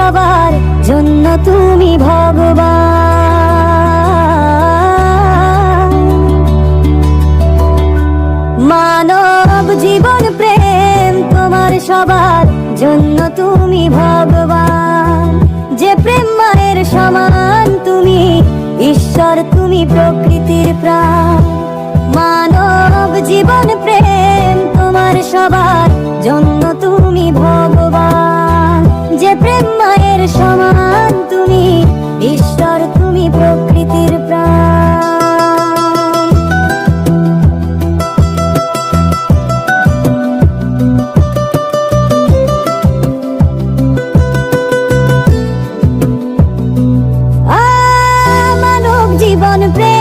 সবার জন্য তুমি ভগবান। মানব জীবন প্রেম তোমার সবার জন্য তুমি ভগবান। যে প্রেম মায়ের সমান তুমি ঈশ্বর, তুমি প্রকৃতির প্রাণ। মানব জীবন প্রেম তোমার সবার জন্য তুমি ভগবান। যে প্রেম মায়ের সমান তুমি ঈশ্বর, তুমি প্রকৃতির প্রাণ। মানব জীবন প্রেম